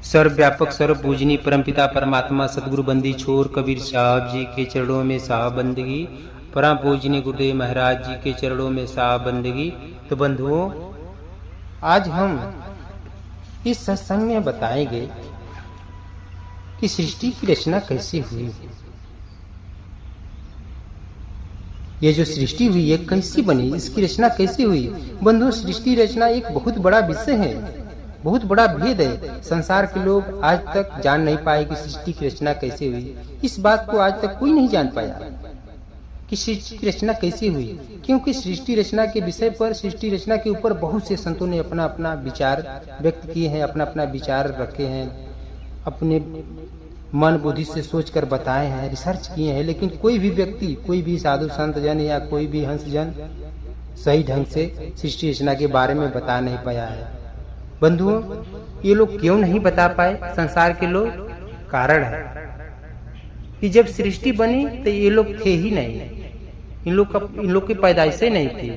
सर्वव्यापक सर्वपूजनीय परमपिता परमात्मा सदगुरु बंदी छोर कबीर साहब जी के चरणों में साहब बंदगी, परम पूजनीय गुरुदेव महाराज जी के चरणों में साहब बंदगी। तो बंधुओं, आज हम इस सत्संग में बताएंगे कि सृष्टि की रचना कैसे हुई। ये जो सृष्टि हुई है कैसी बनी, इसकी रचना कैसे हुई। बंधुओं, सृष्टि रचना एक बहुत बड़ा विषय है, बहुत बड़ा भेद है। संसार के लोग आज तक जान नहीं पाए कि सृष्टि की रचना कैसे हुई। इस बात को आज तक कोई नहीं जान पाया कि सृष्टि की रचना कैसे हुई, क्योंकि सृष्टि रचना के विषय पर, सृष्टि रचना के ऊपर बहुत से संतों ने अपना अपना विचार व्यक्त किए हैं, अपना अपना विचार रखे हैं, अपने मन बुद्धि से सोचकर बताए हैं, रिसर्च किए हैं। लेकिन कोई भी व्यक्ति, कोई भी साधु संत जन या कोई भी हंस जन सही ढंग से सृष्टि रचना के बारे में बता नहीं पाया है। बंधुओं, ये लोग क्यों नहीं बता पाए, संसार के लोग? कारण है कि जब सृष्टि बनी तो ये लोग थे ही नहीं, इन लोग की पैदाइश ही नहीं थी।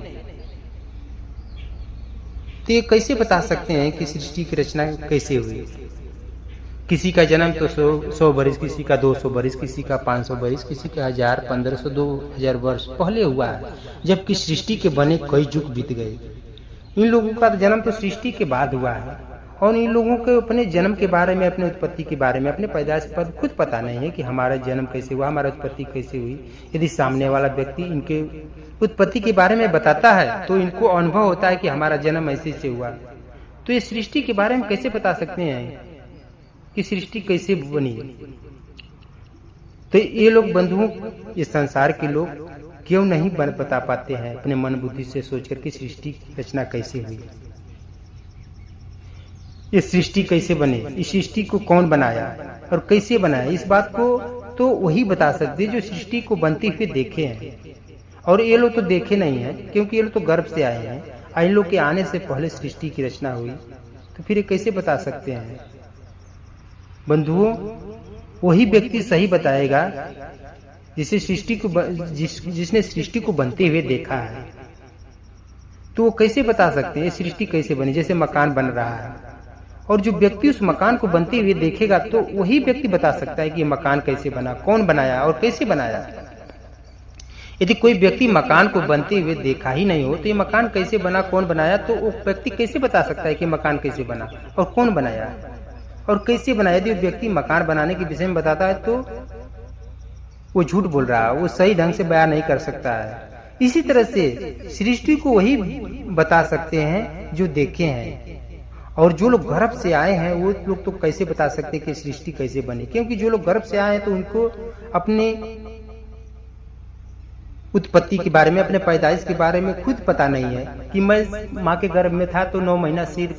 तो ये कैसे बता सकते हैं कि सृष्टि की रचना कैसे हुई? किसी का जन्म तो 100 बरिस, किसी का 200 बरिस, किसी का 500 बरिस, किसी का 1000, 1500, 2000 वर्ष पहले हुआ है, जबकि सृष्टि के बने कई युग बीत गए। इन लोगों का जन्म तो सृष्टि के बाद हुआ है, और इन लोगों के अपने जन्म के बारे में, अपने उत्पत्ति के बारे में, अपने पैदाइश पर खुद पता नहीं है कि हमारा जन्म कैसे हुआ, हमारा उत्पत्ति कैसे हुई। यदि सामने वाला व्यक्ति इनके उत्पत्ति के बारे में बताता है तो इनको अनुभव होता है कि हमारा जन्म ऐसे से हुआ। तो ये सृष्टि के बारे में कैसे बता सकते हैं कि सृष्टि कैसे बनी? तो ये लोग बंधुओं, इस संसार के लोग क्यों नहीं बता पाते हैं अपने मन बुद्धि से सोचकर कि सृष्टि की रचना कैसे हुई, ये सृष्टि कैसे बने, इस सृष्टि को कौन बनाया और कैसे बनाया। इस बात को तो वही बता सकते जो सृष्टि को बनते हुए देखे हैं। और ये लोग तो देखे नहीं है, क्योंकि ये लोग तो गर्भ से आए हैं। इन लोग के आने से पहले सृष्टि की रचना हुई, तो फिर ये कैसे बता सकते हैं? बंधुओं, वही व्यक्ति सही बताएगा जिसे सृष्टि को जिसने सृष्टि को बनते हुए देखा है। तो वो कैसे बता सकते हैं सृष्टि कैसे बनी? जैसे मकान बन रहा है, और जो व्यक्ति उस मकान को बनते हुए देखेगा तो वही व्यक्ति बता सकता है कि ये मकान कैसे बना, कौन बनाया और कैसे बनाया। यदि कोई व्यक्ति मकान को बनते हुए देखा ही नहीं हो तो ये मकान कैसे बना, कौन बनाया, तो वो व्यक्ति कैसे बता सकता है कि मकान कैसे बना और कौन बनाया और कैसे बनाया? यदि व्यक्ति मकान बनाने के विषय में बताता है तो वो झूठ बोल रहा है, वो सही ढंग से बयान नहीं कर सकता है। इसी तरह से सृष्टि को वही बता सकते हैं जो देखे हैं, और जो लोग गर्भ से आए हैं वो लोग तो कैसे बता सकते हैं कि सृष्टि कैसे बनी? क्योंकि जो लोग गर्भ से आए हैं तो उनको अपने उत्पत्ति के बारे में, अपने पैदाइश के बारे में खुद पता नहीं है कि मैं माँ के गर्भ में था तो 9 महीना सिर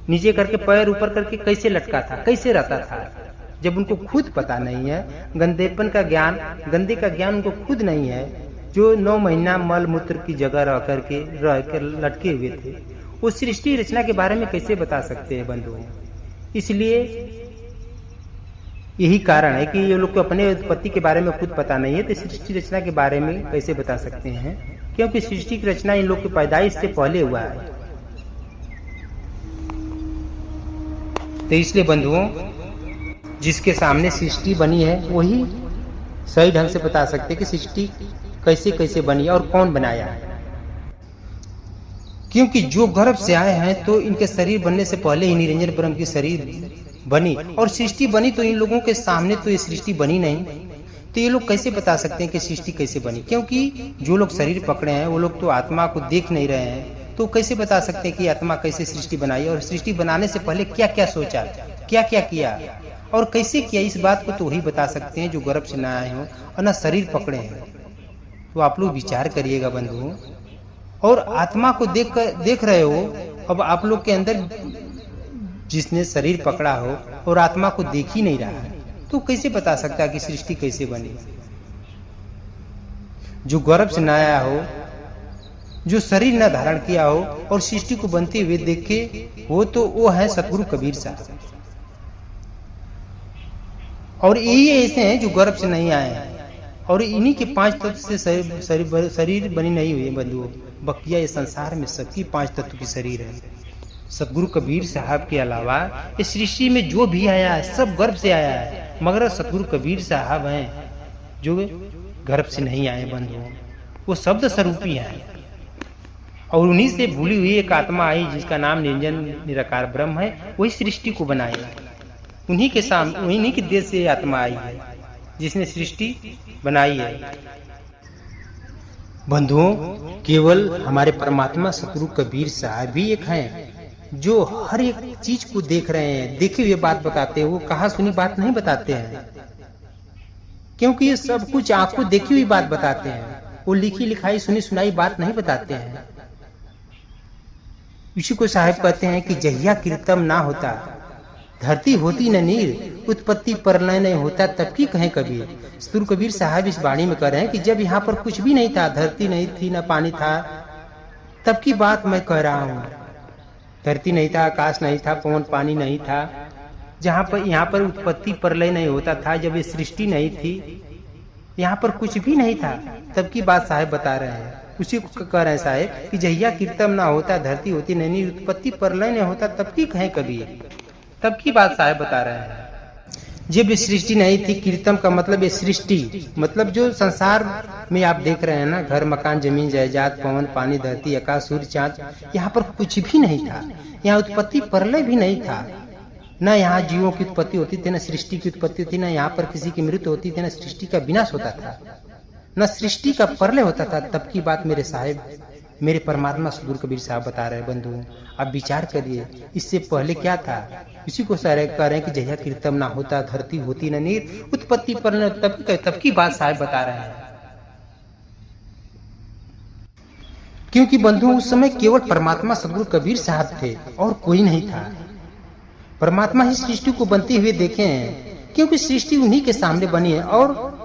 नीचे करके पैर ऊपर करके कैसे लटका था, कैसे रहता था। जब उनको खुद पता नहीं है, गंदेपन का ज्ञान, गंदे का ज्ञान उनको खुद नहीं है, जो 9 महीना मल मूत्र की जगह रह कर लटके हुए थे, वो सृष्टि रचना के बारे में कैसे बता सकते हैं बंधुओं? इसलिए यही कारण है कि ये लोग को अपने उत्पत्ति के बारे में खुद पता नहीं है, तो सृष्टि रचना के बारे में कैसे बता सकते हैं? क्योंकि सृष्टि की रचना इन लोग की पैदाइश से पहले हुआ है। तो इसलिए बंधुओं, जिसके सामने सृष्टि बनी है वही सही ढंग से बता सकते कि सृष्टि कैसे कैसे बनी और कौन बनाया है। क्योंकि जो गर्भ से आए हैं तो इनके शरीर बनने से पहले ही निरंजन ब्रह्म की शरीर बनी, और सृष्टि बनी तो इन लोगों के सामने तो ये सृष्टि बनी नहीं। तो ये लोग कैसे बता सकते हैं कि सृष्टि कैसे बनी? क्योंकि जो लोग शरीर पकड़े हैं वो लोग तो आत्मा को देख नहीं रहे हैं, तो कैसे बता सकते हैं कि आत्मा कैसे सृष्टि बनाई, और सृष्टि बनाने से पहले क्या क्या सोचा, क्या क्या किया और कैसे किया? इस बात को तो वही बता सकते हैं जो गर्भ से ना आए हो और ना शरीर पकड़े हैं। तो आप लोग विचार करिएगा बंधुओं, और आत्मा को देख रहे हो। अब आप लोग के अंदर जिसने शरीर पकड़ा हो और आत्मा को देख ही नहीं रहा है, तो कैसे बता सकता है कि सृष्टि कैसे बनी? जो गर्भ से न आया हो, जो शरीर न धारण किया हो और सृष्टि को बनते हुए देखे हो, तो वो है सतगुरु कबीर साहब। और यही ऐसे हैं जो गर्भ से नहीं आए हैं, और इन्हीं के 5 तत्व से शरीर बनी नहीं हुई है बंधुओं। बकिया ये संसार में सबकी 5 तत्व की शरीर है। सतगुरु कबीर साहब के अलावा इस सृष्टि में जो भी आया है सब गर्भ से आया है, मगर सतगुरु कबीर साहब हैं जो गर्भ से नहीं आए बंधुओं, वो शब्द स्वरूपी हैं। और उन्हीं से भूली हुई एक आत्मा आई जिसका नाम निरंजन निराकार ब्रह्म है, वही सृष्टि को बनाया। उन्हीं के सामने, उन्हीं के देश से आत्मा आई है जिसने सृष्टि बनाई है। बंधुओं, केवल हमारे परमात्मा सतगुरु कबीर साहब भी एक हैं जो हर एक चीज को देख रहे हैं, देखे हुए बात बताते हैं। वो कहा सुनी बात नहीं बताते हैं, क्योंकि ये सब कुछ आंखों देखी हुई बात बताते हैं। वो लिखी लिखाई सुनी सुनाई बात नहीं बताते हैं। इसी को साहब कहते हैं कि जहिया कीर्तन ना होता, धरती होती न नीर, उत्पत्ति प्रलय नहीं होता, तब की कहें कबीर। सतगुरु कबीर साहब इस वाणी में कह रहे हैं कि जब यहाँ पर कुछ भी नहीं था, धरती नहीं थी, न पानी था, तब की बात मैं कह रहा हूँ। धरती नहीं था, आकाश नहीं था, पवन पानी नहीं था, जहाँ पर यहाँ पर उत्पत्ति प्रलय नहीं होता था, जब ये सृष्टि नहीं थी, यहाँ पर कुछ भी नहीं था, तब की बात साहब बता रहे हैं। उसी को कह रहे हैं साहब कि जहिया कीर्तन ना होता, धरती होती नहीं, उत्पत्ति प्रलय नहीं होता, तब की कहें कबीर। तब की बात साहब बता रहे हैं। जब ये सृष्टि नहीं थी, कीर्तन का मतलब ये सृष्टि, मतलब जो संसार में आप देख रहे हैं ना, घर मकान जमीन जायदाद पवन पानी धरती आकाश सूर्य चांद, यहाँ पर कुछ भी नहीं था। यहाँ उत्पत्ति प्रलय भी नहीं था, न यहाँ जीवों की उत्पत्ति होती थी, न सृष्टि की उत्पत्ति होती, न यहाँ पर किसी की मृत्यु होती थी, न सृष्टि का विनाश होता था, न सृष्टि का प्रलय होता था। तब की बात मेरे साहिब, मेरे परमात्मा सतगुरु कबीर साहब बता रहे हैं। बंधु, आप विचार करिए, इससे पहले क्या था। इसी को सारे कह रहे हैं कि जहिया कीर्तन ना होता, धरती होती न नीर, उत्पत्ति प्रलय, तब की बात साहब बता रहे हैं। क्योंकि बंधु, उस समय केवल परमात्मा सतगुरु कबीर साहब थे और कोई नहीं था। परमात्मा ही सृष्टि को बनते हुए देखे हैं, क्योंकि सृष्टि उन्हीं के सामने बनी है। और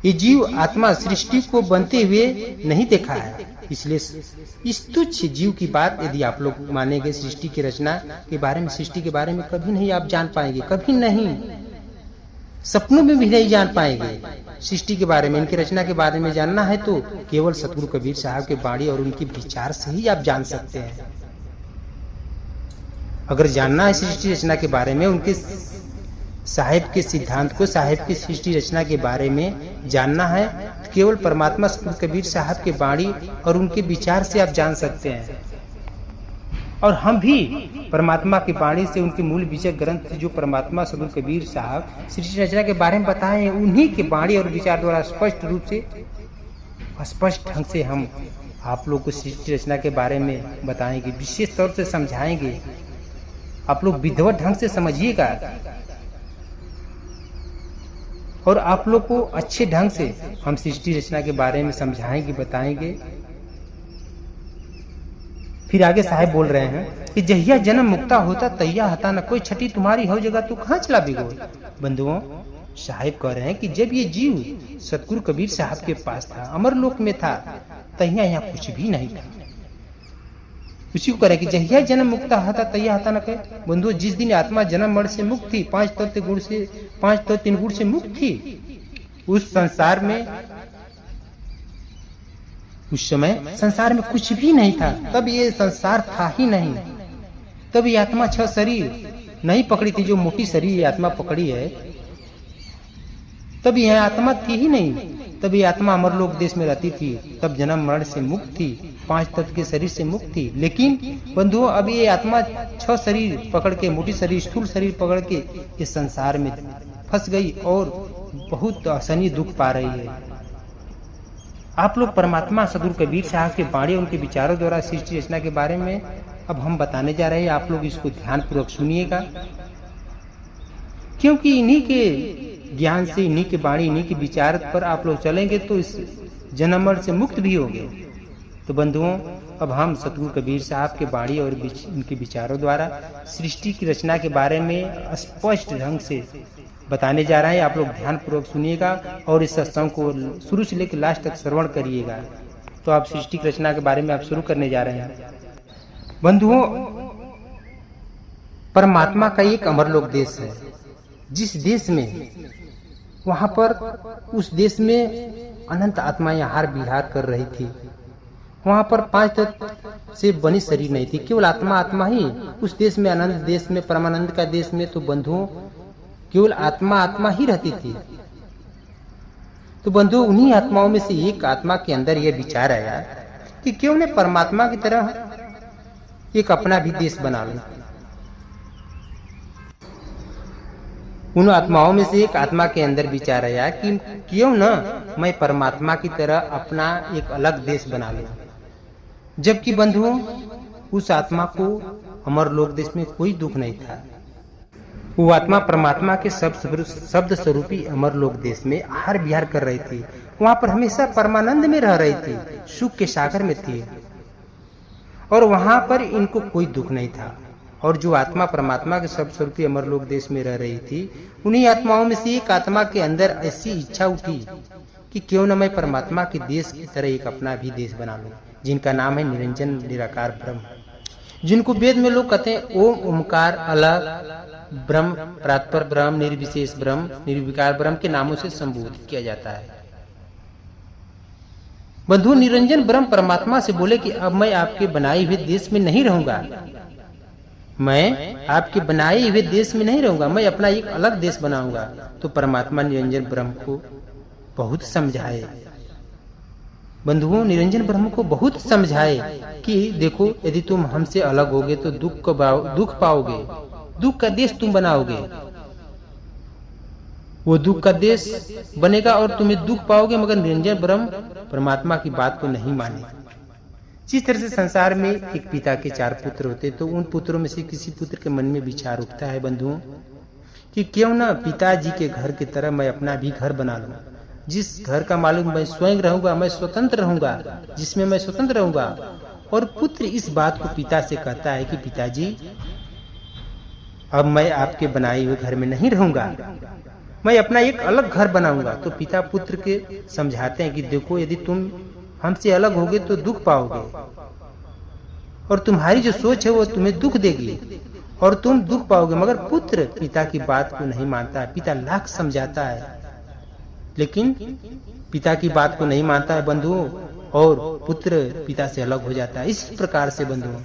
ये जीव आत्मा सृष्टि को बनते हुए नहीं देखा है, इसलिए इस तुच्छ जीव की बात यदि आप लोग मानेंगे, सृष्टि की रचना के बारे में, सृष्टि के बारे में कभी नहीं आप जान पाएंगे, कभी नहीं, सपनों में भी नहीं जान पाएंगे। सृष्टि के बारे में, इनकी रचना के बारे में जानना है तो केवल सतगुरु कबीर साहब के वाणी और उनके विचार से ही आप जान सकते हैं। अगर जानना है सृष्टि रचना के बारे में, उनके साहिब के सिद्धांत को, साहिब की सृष्टि रचना के बारे में जानना है, तो केवल परमात्मा सतगुरु कबीर साहब के वाणी और उनके विचार से आप जान सकते हैं। और हम भी परमात्मा की वाणी से, उनके मूल विचार ग्रंथ जो परमात्मा सतगुरु कबीर साहब सृष्टि रचना के बारे में बताए हैं, उन्हीं के वाणी और विचार द्वारा स्पष्ट रूप से, स्पष्ट ढंग से हम आप लोग को सृष्टि रचना के बारे में बताएंगे, विशेष तौर से समझाएंगे। आप लोग विधिवत ढंग से समझिएगा और आप लोग को अच्छे ढंग से हम सृष्टि रचना के बारे में समझाएंगे, बताएंगे। फिर आगे साहब बोल रहे हैं कि जहिया जन्म मुक्ता होता, तैया हता न कोई, छठी तुम्हारी हो जगह तू कहाँ चला बिगो। बंधुओं, साहब कह रहे हैं कि जब ये जीव सतगुरु कबीर साहब के पास था, अमरलोक में था, तैया यहाँ कुछ भी नहीं था। उसी को कह रहे कि जहिया जन्म मुक्ता हता, तैया हता न कहे। बंधुओं, जिस दिन आत्मा जन्म मरण से मुक्त थी, 5 तत्व 3 गुण से मुक्त थी, उस संसार में, उस समय संसार में कुछ भी नहीं था। तब ये संसार था ही नहीं। तब ये आत्मा 6 शरीर नहीं पकड़ी थी, जो मोटी शरीर ये आत्मा पकड़ी है, तब यह आत्मा थी ही नहीं। तब ये आत्मा अमरलोक देश में रहती थी, तब जन्म मरण से मुक्त थी, 5 तत्व के शरीर से मुक्त थी। लेकिन बंधुओं, अब ये आत्मा 6 शरीर पकड़ के, मोटी शरीर, स्थूल शरीर पकड़ के इस संसार में फंस गई और बहुत असहनीय दुख पा रही है। आप लोग परमात्मा सतगुरु कबीर साहब के वाणी, उनके विचारों द्वारा सृष्टि रचना के बारे में अब हम बताने जा रहे हैं। आप लोग इसको ध्यान पूर्वक सुनिएगा, क्योंकि इन्हीं के ज्ञान से, इन्हीं के वाणी, इन्हीं के विचार पर आप लोग चलेंगे तो इस जन्म मरण से मुक्त भी होंगे। तो बंधुओं, अब हम सतगुरु कबीर साहब के वाणी और इनके विचारों द्वारा सृष्टि की रचना के बारे में स्पष्ट ढंग से बताने जा रहे हैं। आप लोग ध्यान पूर्वक सुनिएगा और इस सत्संग को शुरू से लेकर लास्ट तक श्रवण करिएगा। तो आप सृष्टि की रचना के बारे में आप शुरू करने जा रहे हैं। बंधुओं, परमात्मा का एक अमरलोक देश है, जिस देश में, वहां पर उस देश में अनंत आत्माएं हार विहार कर रही थी। वहां पर 5 तत्व से बनी शरीर नहीं थी, केवल आत्मा आत्मा ही। उस देश में, आनंद देश में, परमानंद का देश में तो बंधुओं केवल आत्मा आत्मा ही रहती थी। तो बंधु, उन्हीं आत्माओं में से एक आत्मा के अंदर यह विचार आया कि क्यों न परमात्मा की तरह एक अपना भी देश बना लूं। उन आत्माओं में से एक आत्मा के अंदर विचार आया कि क्यों न मैं परमात्मा की तरह अपना एक अलग देश बना लूं। जबकि बंधुओं, उस आत्मा को अमरलोक देश में कोई दुख नहीं था। वो आत्मा परमात्मा के शब्द स्वरूपी अमरलोक देश में आहार विहार कर रही थी। वहां पर हमेशा परमानंद में रह रही थी, सुख के सागर में थी, और वहां पर इनको कोई दुख नहीं था। और जो आत्मा परमात्मा के शब्द स्वरूपी अमरलोक देश में रह रही थी, उन्हीं आत्माओं में से एक आत्मा के अंदर ऐसी इच्छा उठी कि क्यों न मैं परमात्मा के देश की तरह एक अपना भी देश बना लूं, जिनका नाम है निरंजन निराकार ब्रह्म, जिनको वेद में लोग कहते हैं ओम ओमकार अलग ब्रह्म, परात्पर ब्रह्म, निर्विशेष ब्रह्म, निर्विकार ब्रह्म के नामों से संबोधित किया जाता है। बंधु, निरंजन ब्रह्म परमात्मा से बोले कि अब मैं आपके बनाए हुए देश में नहीं रहूंगा, मैं आपके बनाए हुए देश में नहीं रहूंगा, मैं अपना एक अलग देश बनाऊंगा। तो परमात्मा निरंजन ब्रह्म को बहुत समझाए। बंधुओं, निरंजन ब्रह्म को बहुत समझाए कि देखो, यदि तुम हमसे अलग होगे तो दुख पाओगे, दुख का देश तुम बनाओगे, वो दुख का देश बनेगा और तुम्हें दुख पाओगे। मगर निरंजन ब्रह्म परमात्मा की बात को नहीं माने। जिस तरह से संसार में एक पिता के 4 पुत्र होते, तो उन पुत्रों में से किसी पुत्र के मन में विचार उठता है बंधुओं कि क्यों ना पिताजी के घर की तरह मैं अपना भी घर बना लूं, जिस घर का मालिक मैं स्वयं रहूंगा, मैं स्वतंत्र रहूंगा, जिसमें मैं स्वतंत्र रहूंगा। और पुत्र इस बात को पिता से कहता है कि पिताजी, अब मैं आपके बनाए हुए घर में नहीं रहूंगा, मैं अपना एक अलग घर बनाऊंगा। तो पिता पुत्र के समझाते हैं कि देखो, यदि तुम हमसे अलग होगे तो दुख पाओगे, और तुम्हारी जो सोच है वो तुम्हें दुख देगी और तुम दुख पाओगे। मगर पुत्र पिता की बात को नहीं मानता है। पिता लाख समझाता है, लेकिन पिता की बात को नहीं मानता है बंधुओं, और पुत्र पिता से अलग हो जाता है। इसी प्रकार से बंधुओं,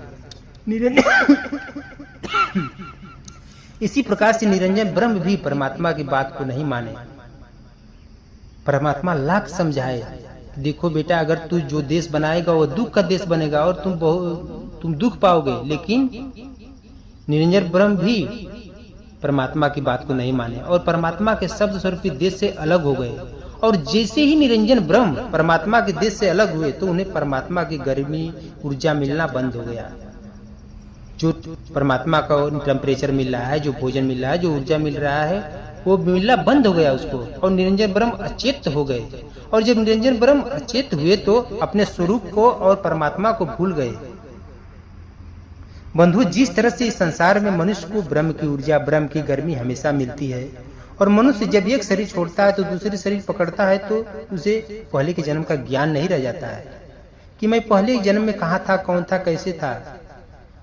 इसी प्रकार से निरंजन ब्रह्म भी परमात्मा की बात को नहीं माने। परमात्मा लाख समझाए, देखो बेटा, अगर तू जो देश बनाएगा वो दुख का देश बनेगा और तुम दुख पाओगे। लेकिन निरंजन ब्रह्म भी परमात्मा की बात को नहीं माने और परमात्मा के शब्द स्वरूपी देश से अलग हो गए। और जैसे ही निरंजन ब्रह्म परमात्मा के देश से अलग हुए, तो उन्हें परमात्मा की गर्मी ऊर्जा मिलना बंद हो गया। जो परमात्मा का टेम्परेचर मिल रहा है, जो भोजन मिल रहा है, जो ऊर्जा मिल रहा है, वो मिलना बंद हो गया उसको, और निरंजन ब्रह्म अचेत हो गए। और जब निरंजन ब्रह्म अचेत हुए तो अपने स्वरूप को और परमात्मा को भूल गए। बंधु, जिस तरह से इस संसार में मनुष्य को ब्रह्म की ऊर्जा, ब्रह्म की गर्मी हमेशा मिलती है, और मनुष्य जब एक शरीर छोड़ता है तो दूसरे शरीर पकड़ता है, तो उसे पहले के जन्म का ज्ञान नहीं रह जाता है कि मैं पहले जन्म में कहाँ था, कौन था, कैसे था।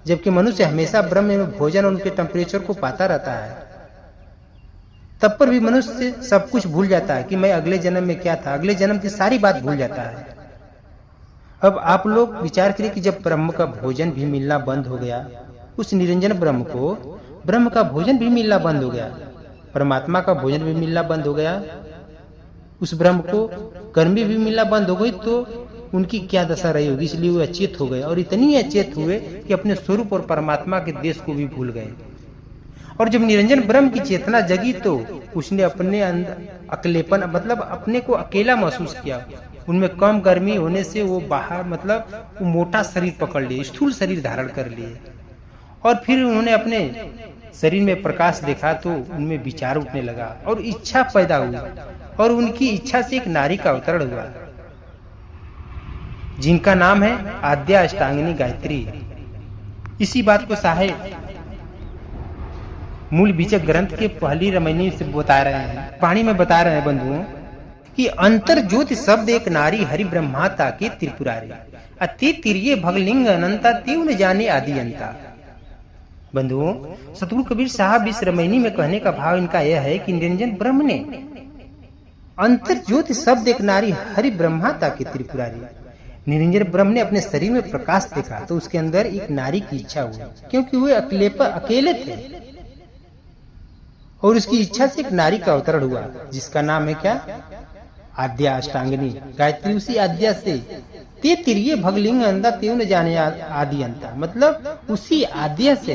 जबकि मनुष्य हमेशा ब्रह्म में भोजन और उनके टेम्परेचर को पाता रहता है, तब पर भी मनुष्य सब कुछ भूल जाता है कि मैं अगले जन्म में क्या था, अगले जन्म की सारी बात भूल जाता है। अब आप लोग विचार करिए कि जब ब्रह्म का भोजन भी मिलना बंद हो गया, उस निरंजन ब्रह्म को ब्रह्म का भोजन भी मिलना बंद हो गया, परमात्मा का भोजन भी मिलना बंद हो गया, उस ब्रह्म को गर्मी भी मिलना बंद हो गई, तो उनकी क्या दशा रही होगी। इसलिए वो अचेत हो गए, और इतनी अचेत हुए कि अपने स्वरूप और परमात्मा के देश को भी भूल गए। और जब निरंजन ब्रह्म की चेतना जगी, तो उसने अपने अंदर अकेलेपन, मतलब अपने को अकेला महसूस किया। उनमें कम गर्मी होने से वो बाहर, मतलब वो मोटा शरीर पकड़ लिए, स्थूल शरीर धारण कर लिए। और फिर उन्होंने अपने शरीर में प्रकाश देखा, तो उनमें विचार उठने लगा और इच्छा पैदा हुई, और उनकी इच्छा से एक नारी का अवतरण हुआ, जिनका नाम है आद्या अष्टांगिनी गायत्री। इसी बात को साहेब मूल बीजक ग्रंथ के पहली रमैनी से बता रहे हैं, पानी में बता रहे हैं बंधुओं कि अंतर ज्योति शब्द एक नारी हरि ब्रह्माता के त्रिपुरारी, अति तिरिये भगलिंग अनंता तीव न जाने आदि अंता। बंधुओं, सतगुरु कबीर साहब इस रमैनी में कहने का भाव इनका यह है कि निरंजन ब्रह्म ने अंतर ज्योति शब्द एक नारी हरि ब्रह्माता के त्रिपुरारी, निरंजन ब्रह्म ने अपने शरीर में प्रकाश देखा तो उसके अंदर एक नारी की इच्छा हुई, क्योंकि वे अकेले थे और उसकी इच्छा से एक नारी का अवतरण हुआ जिसका नाम है क्या? आद्या अष्टांगिनी गायत्री। उसी आद्या से ते तिरिये भगलिंग अंदा तेव न जाने आदि अंता, मतलब उसी आद्या से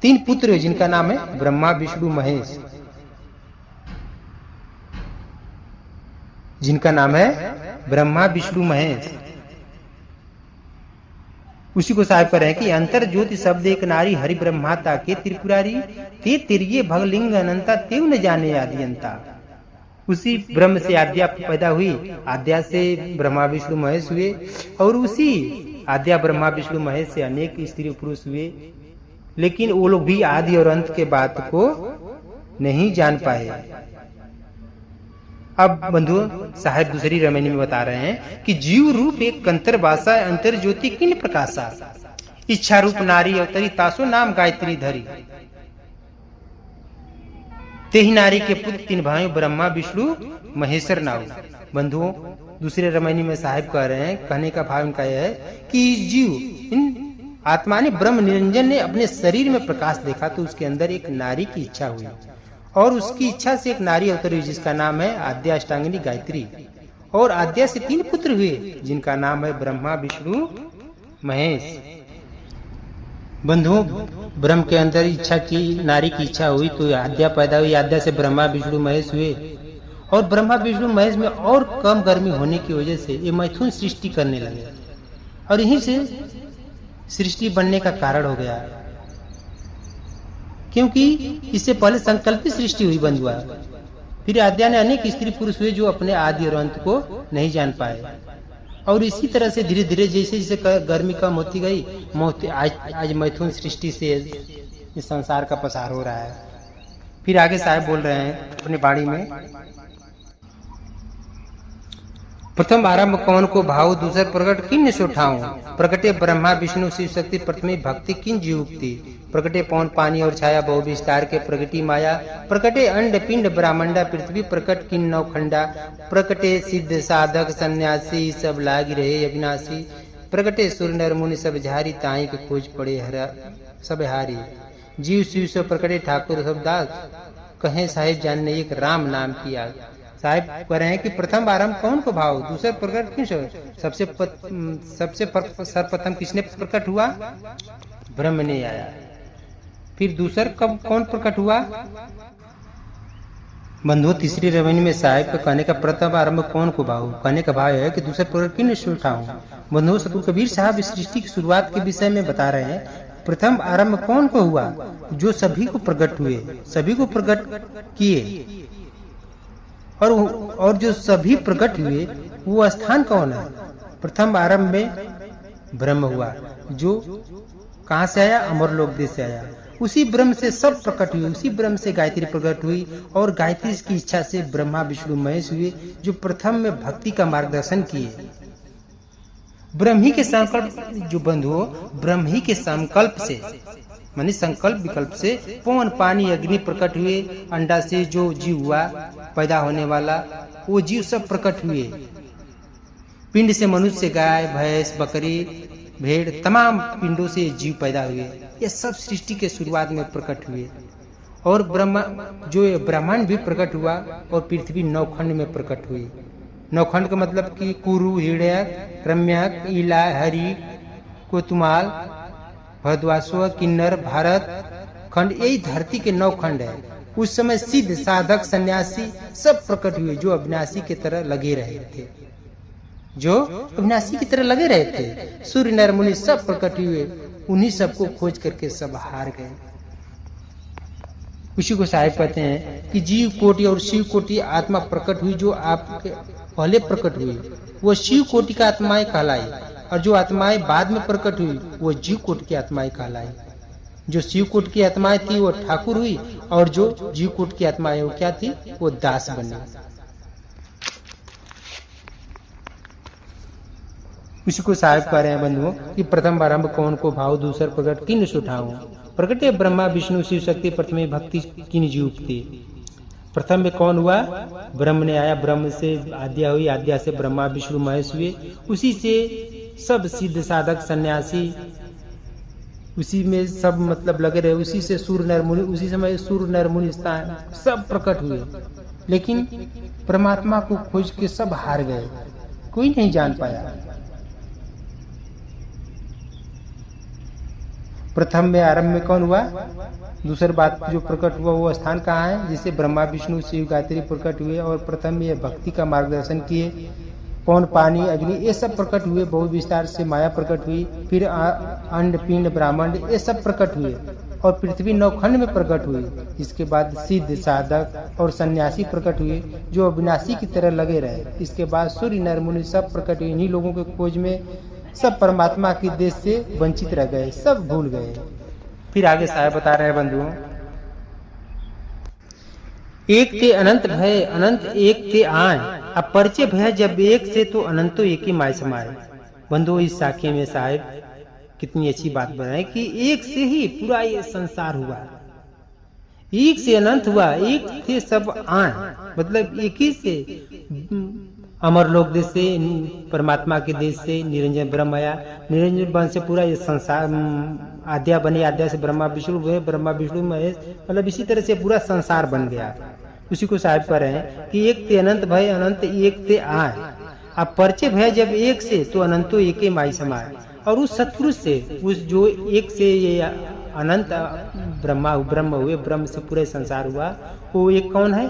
3 पुत्र है जिनका नाम है ब्रह्मा विष्णु महेश, जिनका नाम है ब्रह्मा विष्णु महेश। उसी को साहिब कर रहे हैं कि अंतर ज्योति शब्द एक नारी हरि ब्रह्माता के त्रिपुरारी ते तिरिये भगलिंग अनंता तेव न जाने आदि अंता। उसी ब्रह्म से आद्या पैदा हुई, आद्या से ब्रह्मा विष्णु महेश हुए और उसी आद्या ब्रह्मा विष्णु महेश से अनेक स्त्री पुरुष हुए, लेकिन वो लोग भी आदि और अंत के बात को नहीं जान पाए। अब बंधु साहेब दूसरी रमणी में बता रहे हैं कि जीव रूप एक कंतर बासा अंतर ज्योति किन प्रकाशा, इच्छा रूप नारी अवतरी तासो नाम गायत्री धरी। तेही नारी के पुत्र 3 भाई ब्रह्मा विष्णु महेश्वर नाव। बंधुओं दूसरे रमणी में साहिब कह रहे हैं, कहने का भाव इनका यह है कि जीव इन आत्मा ने ब्रह्म निरंजन ने अपने शरीर में प्रकाश देखा तो उसके अंदर एक नारी की इच्छा हुई और उसकी इच्छा से एक नारी अवतरी जिसका नाम है आद्या अष्टांगिनी गायत्री, और आद्या से 3 पुत्र हुए जिनका नाम है ब्रह्मा विष्णु महेश। बंधुओं ब्रह्म के अंदर इच्छा की नारी की इच्छा हुई तो आद्या पैदा हुई, आद्या से ब्रह्मा विष्णु महेश हुए और ब्रह्मा विष्णु महेश में और कम गर्मी होने की वजह से ये मैथुन सृष्टि करने लगे और यहीं से सृष्टि बनने का कारण हो गया, क्योंकि इससे पहले संकल्पित सृष्टि हुई बंधुआ। फिर आद्या ने अनेक स्त्री पुरुष हुए जो अपने आदि और अंत को नहीं जान पाए और इसी तरह से धीरे धीरे जैसे जैसे गर्मी कम होती गई आज मैथुन सृष्टि से इस संसार का पसार हो रहा है। फिर आगे साहब बोल रहे हैं अपने बाणी में, प्रथम आरंभ कौन को भाव दूसर प्रकट किन सो ठाऊं, प्रकटे ब्रह्मा विष्णु शिव शक्ति प्रथमे भक्ति किन जीवुक्ति, प्रकटे पौन पानी और छाया बहु विस्तार के प्रगति माया, प्रकटे अंड पिंड ब्राह्मंडा पृथ्वी प्रकट किन नौखंडा, प्रकटे सिद्ध साधक सन्यासी सब लाग रहे अविनाशी, प्रकटे सुर नर मुनि सब झारी ताई के खोज पड़े हरा सब हारी, जीव शिव सब प्रकटे ठाकुर सब दास कहे साहिब जानने एक राम नाम की आग। साहिब कह रहे हैं कि प्रथम आरंभ कौन को भाव दूसरे प्रकट किस, सबसे सर्वप्रथम किसने प्रकट हुआ? ब्रह्म ने आया। फिर दूसर कब कौन प्रकट हुआ? बंधु तीसरी रवनी में साहिब का कहने का प्रथम आरंभ कौन को भाव, कहने का भाव है कि दूसरे प्रकट किन से उठाऊं। बंधु सतगुरु कबीर साहब इस सृष्टि की शुरुआत के विषय में बता रहे हैं, प्रथम आरंभ कौन को हुआ? जो सभी को प्रकट हुए, सभी को प्रकट किए और जो सभी प्रकट हुए वो स्थान कौन है? प्रथम आरंभ में ब्रह्म हुआ जो कहाँ से आया? अमरलोक देश से आया। उसी ब्रह्म से सब प्रकट हुए, उसी ब्रह्म से गायत्री प्रकट हुई और गायत्री की इच्छा से ब्रह्मा विष्णु महेश हुए जो प्रथम में भक्ति का मार्गदर्शन किए। ब्रह्म ही के संकल्प जो बंधुओं, ब्रह्म ही के संकल्प से माने संकल्प विकल्प से पवन पानी अग्नि प्रकट हुए, अंडा से जो जीव हुआ पैदा होने वाला वो जीव सब प्रकट हुए। पिंड से मनुष्य, गाय भैंस बकरी भेड़ तमाम पिंडों से जीव पैदा हुए। ये सब सृष्टि के शुरुआत में प्रकट हुए और ब्रह्मांड भी प्रकट हुआ और पृथ्वी 9 खंड में प्रकट हुई। 9 खंड का मतलब कि कुरु, हिरण्यक, रम्यक, इला, हरि, कोतुमाल, भरद्वास्व, किन्नर, भारत खंड, यही धरती के 9 खंड है। उस समय सिद्ध साधक सन्यासी सब प्रकट हुए जो अविनाशी की तरह लगे रहे थे, सूर्य नर मुनि सब प्रकट हुए, उन्हीं सबको खोज करके सब हार गए। उसी को साहिब कहते हैं कि जीव कोटि और शिव कोटि आत्मा प्रकट हुई जो आपके पहले प्रकट हुई वो शिव कोटि का आत्माएं कहलाई और जो आत्माएं बाद में प्रकट हुई वो जीव कोटि की आत्माएं कहलाई। जो शिव कोटि की आत्माएं थी वो ठाकुर हुई और जो जीव कोटि की आत्माएं वो क्या थी? वो दास बनी। उसी को साहिब कह रहे हैं बंधुओं कि प्रथम आरंभ कौन को भाव दूसर प्रकट किन सुठाऊं, प्रकटे ब्रह्मा विष्णु शिव शक्ति प्रथमे भक्ति किन जीवुक्ति। प्रथम में कौन हुआ? ब्रह्म ने आया, ब्रह्म से आद्या हुई, आद्या से ब्रह्मा विष्णु महेश हुए, उसी से सब सिद्ध साधक सन्यासी, उसी में सब मतलब लगे रहे, उसी से सूर्य नर मुनि, उसी समय सूर्य नर मुनि सब प्रकट हुए। लेकिन परमात्मा को खोज के सब हार गए, कोई नहीं जान पाया। प्रथम में आरंभ में कौन हुआ? दूसरी बात जो प्रकट हुआ वो स्थान कहाँ है? जिसे ब्रह्मा विष्णु शिव गायत्री प्रकट हुए और प्रथम में भक्ति का मार्गदर्शन किए। पवन पानी अग्नि ये सब प्रकट हुए, बहुत विस्तार से माया प्रकट हुई, फिर अंड पिंड ब्राह्मण ये सब प्रकट हुए और पृथ्वी नौखंड में प्रकट हुई। इसके बाद सिद्ध साधक और सन्यासी प्रकट हुए जो अविनाशी की तरह लगे रहे। इसके बाद सूर्य नर मुनि सब प्रकट हुए। इन्हीं लोगों के खोज में सब परमात्मा के देश से वंचित रह गए, सब भूल गए। फिर आगे साहब बता रहे हैं बंधुओं, एक ते अनंत भय अनंत एक ते आए, अब परिचय भय जब एक से तो अनंतो एक ही माय समाये। बंधुओं इस साखे में साहब कितनी अच्छी बात बनाए कि एक से ही पूरा ये संसार हुआ, एक से अनंत हुआ, एक से सब आए, मतलब एक ही से अमर लोक देश से परमात्मा के देश से निरंजन ब्रह्म आया, निरंजन ब्रह्म से पूरा ये संसार आद्या बनी, आद्या से ब्रह्मा विष्णु हुए, ब्रह्मा विष्णु महेश, मतलब इसी तरह से पूरा संसार बन गया। उसी को साहिब कह रहे हैं कि एक ते अनंत भय अनंत एक ते आए, अब परिचय भय जब एक से तो अनंतो एक ही माई समाये। और उस सत्पुरुष से, उस जो एक से ये अनंत ब्रह्म हुए, ब्रह्म से पूरे संसार हुआ, वो एक कौन है?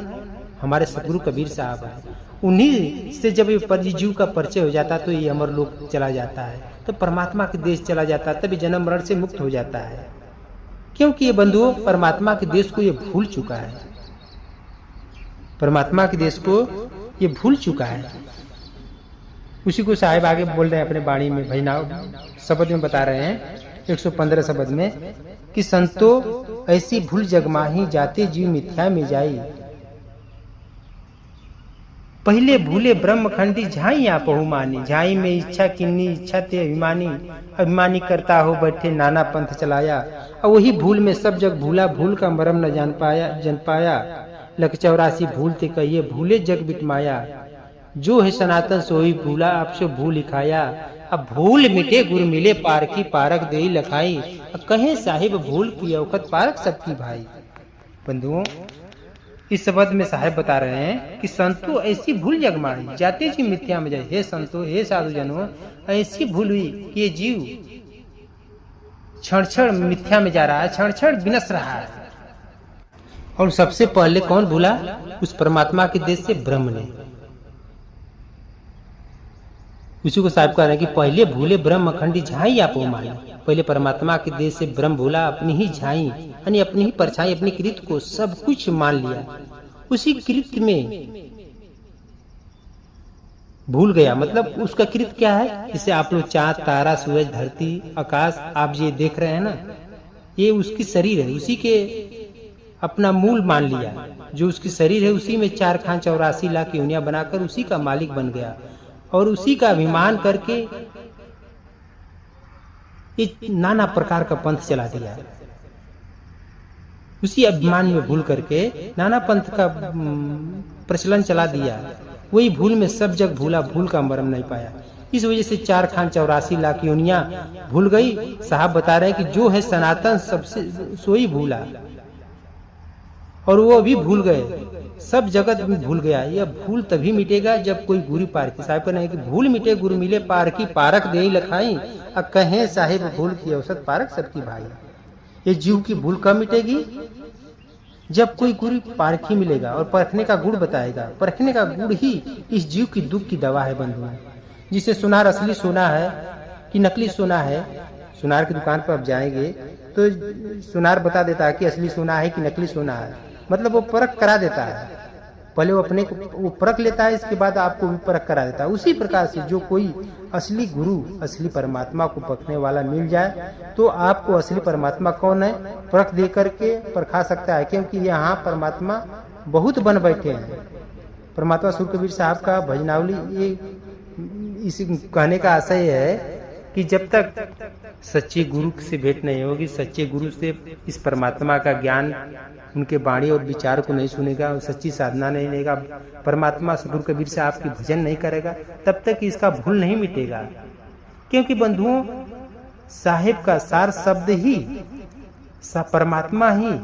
हमारे सतगुरु कबीर साहब है। उन्हीं से जब ये जीव का परिचय हो जाता तो ये अमर लोक चला जाता है, तो परमात्मा के देश चला जाता है, तभी जन्म मरण से मुक्त हो जाता है। क्योंकि ये बंधुओं परमात्मा के देश को ये भूल चुका है, परमात्मा के देश को ये भूल चुका है। उसी को साहिब आगे बोल रहे हैं अपने वाणी में, भजनाव शब्द में बता रहे हैं 115 शब्द में कि संतो ऐसी भूल जगमाही जाते जीव मिथ्या में जाई, पहले भूले ब्रह्म खंडी झाई आप मानी, झाई में इच्छा किन्नी इच्छा ते अभिमानी, अभिमानी करता हो बैठे नाना पंथ चलाया। और वही भूल में सब जग भूला, भूल का मरम न जान पाया, लख 84 भूलते कहिए भूले जग बिटमाया, जो है सनातन सोई भूला आपसे भूल लिखाया। अब भूल मिटे गुर मिले पार की पारक दे लखाई, कहे साहिब भूल की औखत पारक सबकी भाई। बंधुओं इस शब्द में साहेब बता रहे हैं कि संतो ऐसी भूल जगमाई जाते जी मिथ्या में जाए। हे संतो हे साधु जनों, ऐसी भूल हुई कि ये जीव क्षण क्षण मिथ्या में जा रहा है, क्षण क्षण विनश रहा है। और सबसे पहले कौन भूला? उस परमात्मा के देश से ब्रह्म ने। उसी को साहिब कह रहे हैं कि पहले भूले ब्रह्म अखंडी झाई आप माई, पहले परमात्मा के देश से ब्रह्म भूला, अपनी ही झाई यानी अपनी ही परछाई, अपनी कृत को सब कुछ मान लिया, उसी कृत में भूल गया। मतलब उसका कृत क्या है? जिसे आप लोग चांद तारा सूरज धरती आकाश आप ये देख रहे हैं ना, ये उसकी शरीर है, उसी के अपना मूल मान लिया। जो उसकी शरीर है उसी में 4 खान 84 लाख योनियां बनाकर उसी का मालिक बन गया और उसी का अभिमान करके ये नाना प्रकार का पंथ चला दिया। उसी अभिमान में भूल करके नाना पंथ का प्रचलन चला दिया। वही भूल में सब जग भूला, भूल का मरम नहीं पाया। इस वजह से 4 खान 84 लाख योनियां भूल गई। साहब बता रहे हैं कि जो है सनातन सबसे सोई भूला, और वो भी भूल गए, सब जगत भी भूल गया। यह भूल तभी मिटेगा जब कोई गुरु पार की। साहिब कहना है कि भूल मिटे गुरु मिले पार की पारक दे लखाई, अब कहें साहिब भूल की औसत पारक सबकी भाई। ये जीव की भूल कब मिटेगी? जब कोई गुरु पारखी मिलेगा और परखने का गुण बताएगा। परखने का गुण ही इस जीव की दुख की दवा है बंधु। जिसे सुनार असली सोना है कि नकली सोना है, सुनार की दुकान पर आप जाएंगे तो सुनार बता देता है कि असली सोना है कि नकली सोना है, मतलब वो परख करा देता है। पहले वो अपने को वो परख लेता है, इसके बाद आपको भी परख करा देता है। उसी प्रकार से जो कोई असली गुरु असली परमात्मा को परखने वाला मिल जाए तो आपको असली परमात्मा कौन है परख दे करके परखा सकता है। क्योंकि यहाँ परमात्मा बहुत बन बैठे हैं। परमात्मा सूर्य कबीर साहब का भजनावली ये इस कहने का आशय है कि जब तक सच्चे गुरु से भेंट नहीं होगी, सच्चे गुरु से इस परमात्मा का ज्ञान, उनके वाणी और विचार को नहीं सुनेगा, सच्ची साधना नहीं लेगा, परमात्मा सदगुरु कबीर से आपकी भजन नहीं करेगा, तब तक इसका भूल नहीं मिटेगा। क्योंकि बंधुओं, साहिब का सार शब्द ही परमात्मा ही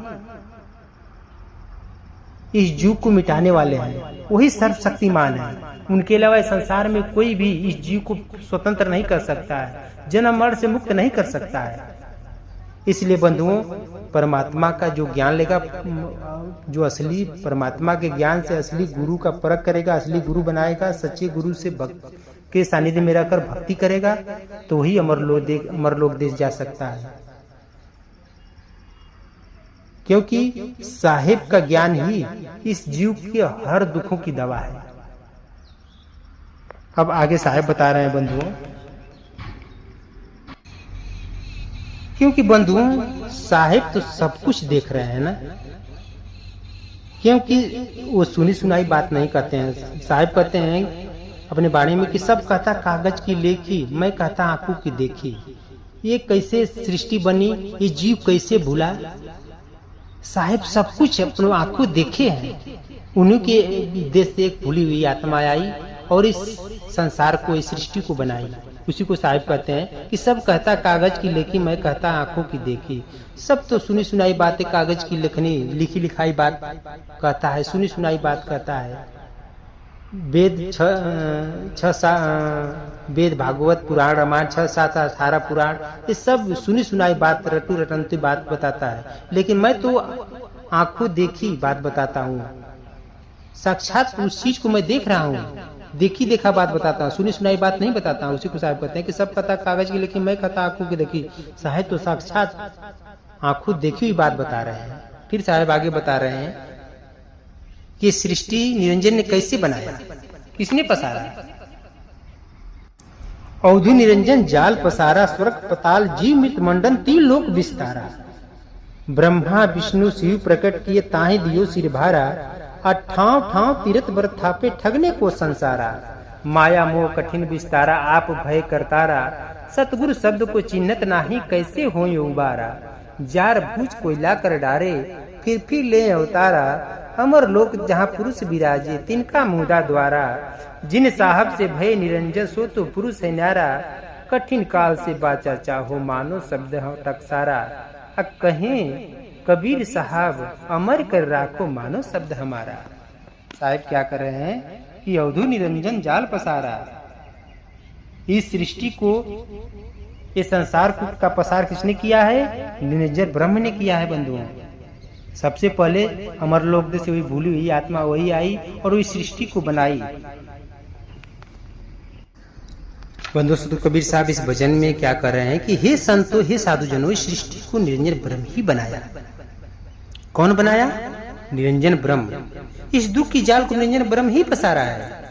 इस जीव को मिटाने वाले हैं, वही सर्वशक्तिमान है। उनके अलावा इस संसार में कोई भी इस जीव को स्वतंत्र नहीं कर सकता है, जन्म मरण से मुक्त नहीं कर सकता है। इसलिए बंधुओं, परमात्मा का जो ज्ञान लेगा, जो असली परमात्मा के ज्ञान से असली गुरु का परख करेगा, असली गुरु बनाएगा, सच्चे गुरु से भक्त के सानिध्य में रहकर भक्ति करेगा, तो वही अमरलोक देश जा सकता है। क्योंकि साहिब का ज्ञान ही इस जीव के हर दुखों की दवा है। अब आगे साहिब बता रहे हैं बंधुओं, क्योंकि बंधुओं साहिब तो सब कुछ देख रहे हैं ना, क्योंकि वो सुनी सुनाई बात नहीं करते हैं। साहिब कहते हैं अपने बाणी में कि सब कहता कागज की लेखी, मैं कहता आंखों की देखी। ये कैसे सृष्टि बनी, ये जीव कैसे भूला। साहिब सब कुछ अपने आंखों देखे हैं। उन्हीं के देश से एक भूली हुई आत्मा आई और इस संसार को, इस सृष्टि को बनाई। उसी को साहिब कहते हैं कि सब कहता कागज की लेखी, मैं कहता आंखों की देखी। सब तो सुनी सुनाई बातें, कागज की लिखनी, लिखी लिखाई बात कहता है, सुनी सुनाई बात कहता है। वेद वेद भागवत पुराण रामायण 6-7 18 पुराण, ये सब सुनी सुनाई बात, रटू रटंती बात बताता है। लेकिन मैं तो आंखों देखी बात बताता हूँ, साक्षात उस चीज को मैं देख रहा हूँ, देखी देखा बात बताता हूँ, सुनी सुनाई बात नहीं बताता हूँ। उसी को साहिब कहते हैं कि सब कहता कागज की लेकिन मैं कहता आंखों की देखी। साहिब तो साक्षात आंखों देखी हुई बात बता रहे हैं। फिर साहिब आगे बता रहे हैं कि सृष्टि निरंजन ने कैसे बनाया, किसने पसारा। अवधु निरंजन जाल पसारा, स्वर्ग पताल जीव मृत मंडन 3 लोक विस्तारा। ब्रह्मा विष्णु शिव प्रकट किए ताहि दियो सिर भारा। ठाव ठाव तीरथ व्रत थापे ठगने को संसारा। माया मोह कठिन विस्तारा, आप भय करतारा। सतगुरु शब्द को चिन्हत नाही, कैसे हो उबारा। जार भूज कोयला कर डारे, फिर ले अवतारा। अमर लोक जहाँ पुरुष विराजे, तिनका मुदा द्वारा। जिन साहब से भय निरंजन, सो तो पुरुष है न्यारा। कठिन काल से बाचा चाहो, मानो शब्द हो टकसारा। कहें कबीर साहब अमर कर राखो, मानो शब्द हमारा। साहिब क्या कर रहे हैं कि अवधु निरंजन जाल पसारा। इस सृष्टि को, इस संसार का पसार किसने किया है? निरंजन ब्रह्म ने किया है बंधुओं। सबसे पहले अमरलोक से हुई भूली हुई आत्मा वही आई और इस सृष्टि को बनाई। बंधु सदगुरु कबीर साहब इस भजन में क्या कर रहे हैं कि हे संतो, हे साधु जनों, इस सृष्टि को निरंजन ब्रह्म ही बनाया। कौन बनाया? निरंजन ब्रह्म। इस दुख की जाल को निरंजन ब्रह्म ही पसारा है।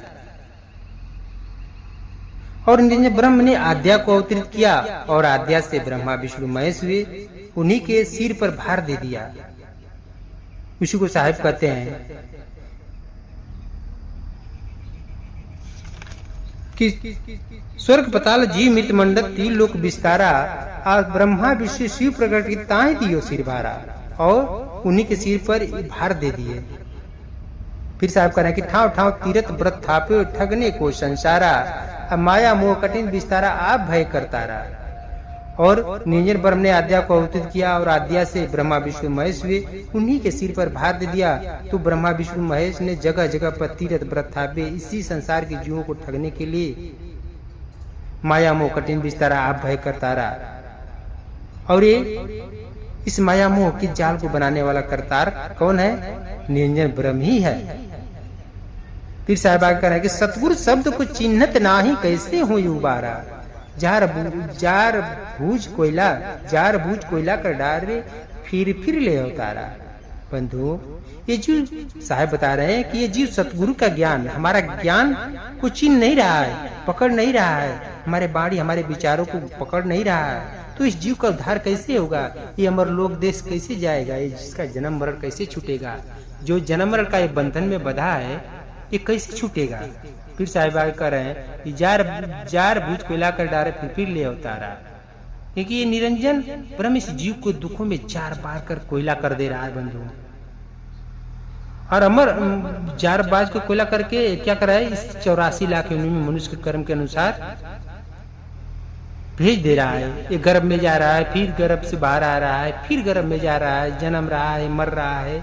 और निरंजन ब्रह्म ने आद्या को अवतरित किया और आद्या से ब्रह्मा विष्णु महेश हुए, उन्हीं के सिर पर भार दे दिया। उसी को साहिब कहते हैं कि स्वर्ग पताल जीव मृत मंडल 3 लोक विस्तारा। आज ब्रह्मा विष्णु शिव प्रकट की ताहि दियो सिर भारा, और उन्हीं के सिर पर भार दे दिए। फिर साहब कह रहे हैं कि ठाव ठाव तीरथ व्रत थापे, ठगने को संसारा। माया मोह कठिन विस्तारा, आप भय करतारा। और निरंजन ब्रह्म ने आद्या को अवतरित किया और आद्या से ब्रह्मा विष्णु महेश हुए, उन्हीं के सिर पर भार दे दिया। तो ब्रह्मा विष्णु महेश ने जगह जगह पर तीरथ व्रत थापे, इसी संसार के जीवों को ठगने के लिए। माया मोह कठिन विस्तारा, आप भय करतारा। और ये इस माया मोह की जाल को बनाने वाला करतार कौन है? निरंजन ब्रह्म ही है। फिर साहब आगे कह रहे हैं कि सतगुरु शब्द को चिन्हत नाही, कैसे हो उबारा। जार भूज कोयला कर डारे, फिर ले अवतारा। बंधु, ये जीव साहब बता रहे हैं कि ये जीव सतगुरु का ज्ञान, हमारा ज्ञान को चिन्ह नहीं रहा है, पकड़ नहीं रहा है, हमारे बाणी हमारे विचारों को पकड़ नहीं रहा है। तो इस जीव का उद्धार कैसे होगा? ये अमरलोक देश कैसे जाएगा? ये जिसका जन्म मरण कैसे छूटेगा? जो जन्म मरण का ये बंधन में बंधा है, ये कैसे छूटेगा? फिर साहिब आगे कह रहे हैं कि जार भूज कोयला कर डारे फिर ले उतारा, क्योंकि ये निरंजन ब्रह्म इस जीव को दुखों में जार बार कर कोयला कर दे रहा है बंधु। और अमर जार बाज को कोयला करके क्या कर रहा है, इस 84 लाख योनि में मनुष्य के कर्म के अनुसार भेज दे रहा है। ये गर्भ में जा रहा है, फिर गर्भ से बाहर आ रहा है, फिर गर्भ में जा रहा है, जन्म रहा है, मर रहा है,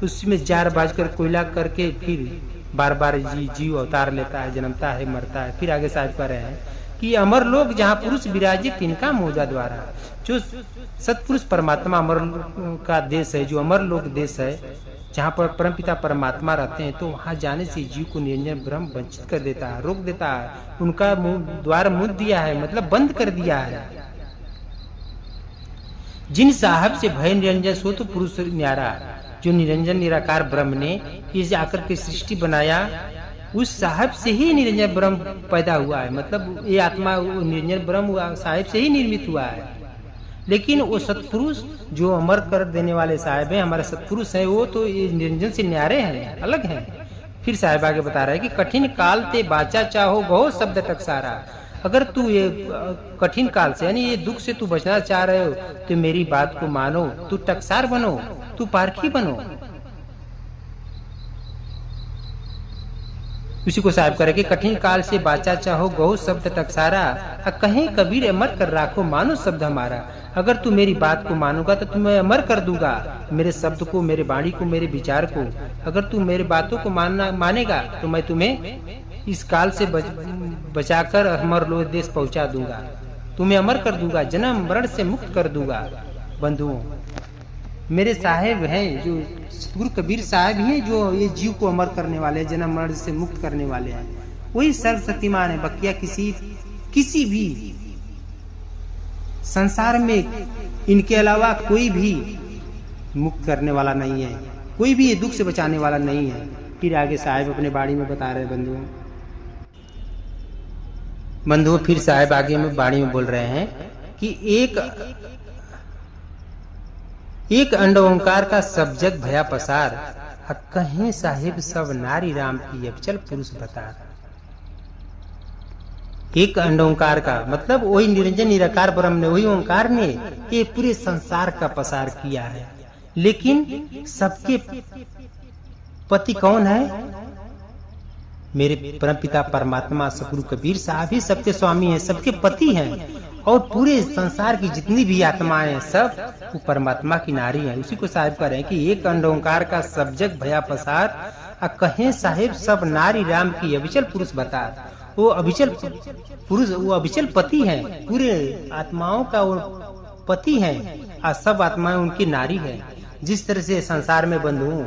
उसमें जार बाज कर कोयला करके फिर बार बार जीव अवतार लेता है, जन्मता है, मरता है। फिर आगे साहिब कह रहे हैं कि अमर लोग जहाँ पुरुष विराजे तिनका मोजा द्वारा, जो सतपुरुष परमात्मा अमर का देश है, जो अमर लोग देश है, जहाँ पर परमपिता परमात्मा रहते हैं, तो वहाँ जाने से जीव को निरंजन ब्रह्म वंचित कर देता है, रोक देता है, उनका द्वार मुद दिया है, मतलब बंद कर दिया है। जिन साहब से भय निरंजन सो तो पुरुष न्यारा, जो निरंजन निराकार ब्रह्म ने इसे आकर के सृष्टि बनाया, उस साहब से ही निरंजन ब्रह्म पैदा हुआ है। मतलब ये आत्मा निरंजन ब्रह्म साहिब से ही निर्मित हुआ है। लेकिन वो सत्पुरुष जो अमर कर देने वाले साहिब हैं, हमारे सत्पुरुष हैं, वो तो ये निरंजन से न्यारे हैं, अलग हैं। फिर साहिब आगे बता रहा है कि कठिन काल ते बाचा चाहो बहुत शब्द टकसारा, अगर तू ये कठिन काल से यानी ये दुख से तू बचना चाह रहे हो तो मेरी बात को मानो, तू टकसार बनो, तू पारखी बनो। उसी को साहिब करे कि कठिन काल से बाचा चाहो गौ शब्द टकसारा, कहीं कबीर अमर कर राखो मानो शब्द हमारा, अगर तू मेरी बात को मानूगा तो तुम्हें अमर कर दूंगा, मेरे शब्द को, मेरे वाणी को, मेरे विचार को। अगर तू मेरे बातों को मानेगा तो मैं तुम्हें इस काल से बचाकर अमर लो देश पहुंचा दूंगा, तुम्हें अमर कर दूंगा, जन्म मरण से मुक्त कर दूंगा। बंधुओं, मेरे साहेब हैं जो गुरु कबीर साहब ही हैं, जो ये जीव को अमर करने वाले, जन्म मरण से मुक्त करने वाले हैं। वही सर्वशक्तिमान है। बकिया किसी भी संसार में इनके अलावा कोई भी मुक्त करने वाला नहीं है, कोई भी ये दुख से बचाने वाला नहीं है। फिर आगे साहिब अपने बाणी में बता रहे बंधुओं, फिर साहिब आगे में बाणी में बोल रहे हैं कि एक अंड ओंकार का सब जग भया पसार, कहें साहिब सब नारी राम की अबचल पुरुष बता। एक अंड ओंकार का मतलब वही निरंजन निराकार ब्रह्म ने, वही ओंकार ने ये पूरे संसार का पसार किया है। लेकिन सबके पति कौन है? मेरे परमपिता परमात्मा सतगुरु कबीर साहब ही सबके स्वामी हैं, सबके पति हैं। और पूरे संसार की जितनी भी आत्माएं हैं सब वो परमात्मा की नारी हैं। उसी को साहिब कह रहे हैं कि एक अंड ओंकार का सब जग भया पसार, कहें साहिब सब नारी राम की अविचल पुरुष बता। वो अविचल पुरुष, वो अविचल पति हैं, पूरे आत्माओं का वो पति हैं और सब आत्माएं उनकी नारी है। जिस तरह से संसार में बंधुओं,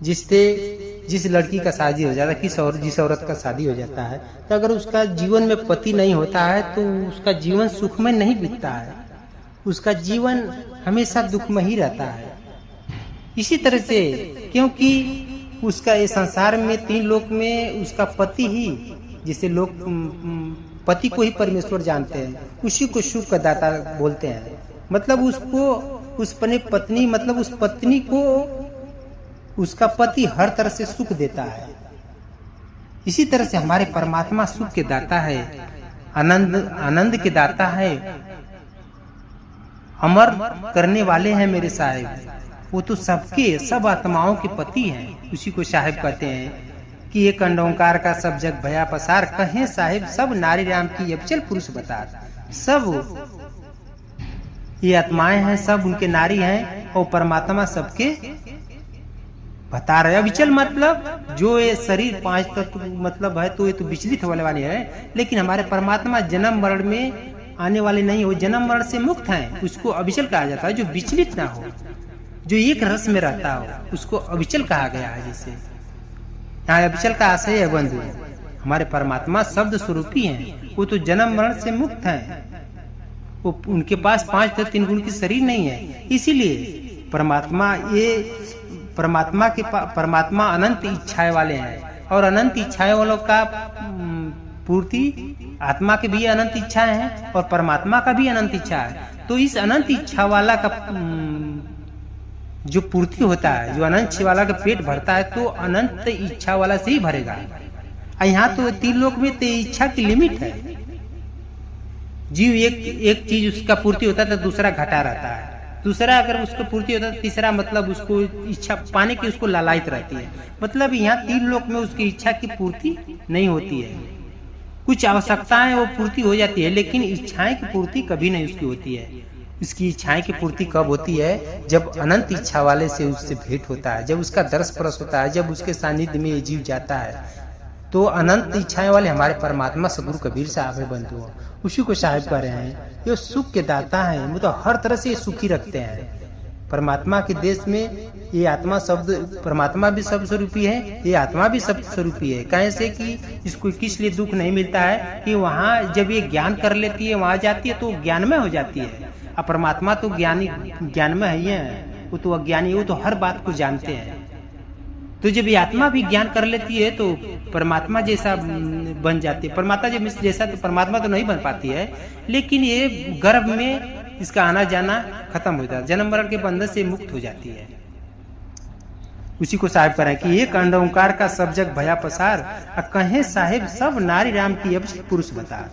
जिस लड़की का शादी हो जाता है, जिस औरत का शादी हो जाता है, तो अगर उसका जीवन में पति नहीं होता है तो उसका जीवन सुखमय नहीं बीतता है, उसका जीवन हमेशा दुखमय ही रहता है। इसी तरह से क्योंकि उसका ये संसार में 3 लोक में उसका पति ही, जिसे लोग पति को ही परमेश्वर जानते हैं, उसी को सुख का दाता बोलते हैं। मतलब उसको उसने पत्नी, मतलब उस पत्नी को उसका पति हर तरह से सुख देता है। इसी तरह से हमारे परमात्मा सुख के दाता है, आनंद के दाता है, अमर करने वाले हैं मेरे साहिब। वो तो सब आत्माओं के पति हैं। उसी को साहिब कहते हैं कि एक अंड ओंकार का सब जग भया पसार, कहें साहिब सब नारी राम की अबचल पुरुष बता। सब ये आत्माएं हैं, सब उनके नारी हैं और परमात्मा सबके बता रहे। अविचल मतलब जो ये शरीर 5 तत्व मतलब है, तो ये तो विचलित होने वाले हैं, लेकिन हमारे परमात्मा जन्म मरण में आने वाले नहीं हो, जन्म मरण से मुक्त हैं। उसको अविचल कहा जाता है। जो विचलित ना हो, जो एक रस में रहता हो, उसको अविचल कहा गया है। जैसे यहाँ अविचल का आशय है बंधु, हमारे परमात्मा शब्द स्वरूपी हैं, वो तो जन्म मरण से मुक्त हैं। वो उनके पास 5 तत्व 3 गुण की शरीर नहीं है। इसीलिए परमात्मा अनंत इच्छाएं वाले हैं, और अनंत इच्छाएं वालों का पूर्ति, आत्मा के भी अनंत इच्छाएं हैं और परमात्मा का भी अनंत इच्छा है। तो इस अनंत इच्छा वाला का जो पूर्ति होता है, जो अनंत वाला का पेट भरता है, तो अनंत इच्छा वाला से ही भरेगा। यहाँ तो तीन लोक में तो इच्छा की लिमिट है। जीव एक चीज उसका पूर्ति होता है तो दूसरा घटा रहता है, दूसरा अगर उसको पूर्ति होता है तो तीसरा मतलब उसको इच्छा पाने की उसको लालायित रहती है। मतलब यहाँ तीन लोक में उसकी इच्छा की पूर्ति नहीं होती है। कुछ आवश्यकताएं वो पूर्ति हो जाती है, लेकिन इच्छाएं की पूर्ति कभी नहीं उसकी होती है। उसकी इच्छाएं की पूर्ति कब होती है? जब अनंत इच्छा वाले से उससे भेंट होता है, जब उसका दर्श परस होता है, जब उसके सानिध्य में ये जीव जाता है। तो अनंत इच्छाएं वाले हमारे परमात्मा सदगुरु कबीर साहब है बंधुओं, उसी को साहिब कह रहे हैं। ये सुख के दाता है, मतलब हर तरह से सुखी रखते हैं। परमात्मा के देश में ये आत्मा शब्द, परमात्मा भी शब्द स्वरूपी है, ये आत्मा भी शब्द स्वरूपी है। कैसे कि इसको किस लिए दुख नहीं मिलता है कि वहाँ जब ये ज्ञान कर लेती है, वहाँ जाती है तो ज्ञान में हो जाती है। अब परमात्मा तो ज्ञान में ही है, वो तो अज्ञानी, वो तो हर बात को जानते हैं। तो जब ये आत्मा भी ज्ञान कर लेती है तो परमात्मा जैसा बन जाती है। परमात्मा जब जैसा तो परमात्मा तो नहीं बन पाती है, लेकिन ये गर्भ में इसका आना जाना खत्म हो जाता है, जन्म मरण के बंधन से मुक्त हो जाती है। उसी को साहिब करें कि एक अंड ओंकार का सब जग भया पसार, कहे साहिब सब नारी राम की अब पुरुष बता।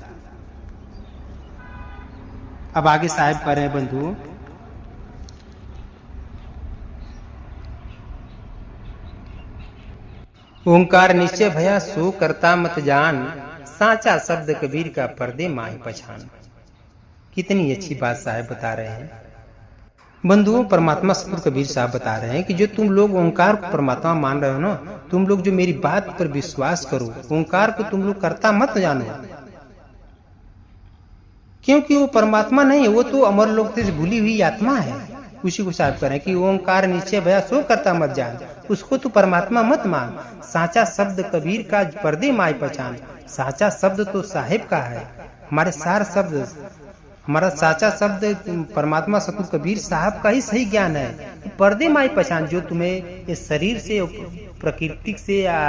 अब आगे साहिब कह रहे हैं बंधु, ओंकार निश्चय भया सो करता मत जान, साचा शब्द कबीर का पर्दे माही पहचान। कितनी अच्छी बात साहब बता रहे हैं बंधुओं। परमात्मा सदगुरु कबीर साहब बता रहे हैं कि जो तुम लोग ओंकार को परमात्मा मान रहे हो ना, तुम लोग जो मेरी बात पर विश्वास करो, ओंकार को तुम लोग करता मत जानो, क्योंकि वो परमात्मा नहीं है, वो तो अमर लोक से भूली हुई आत्मा है। उसी को साफ करें कि ओंकार निश्चय भया सो करता मत जान, उसको तो परमात्मा मत मान। साचा शब्द कबीर का पर्दे माय पहचान। साचा शब्द तो साहिब का है, हमारे सार शब्द, हमारा साचा शब्द परमात्मा सदगुरु कबीर साहब का ही सही ज्ञान है। पर्दे माय पहचान, जो तुम्हें इस शरीर से प्रकृति से या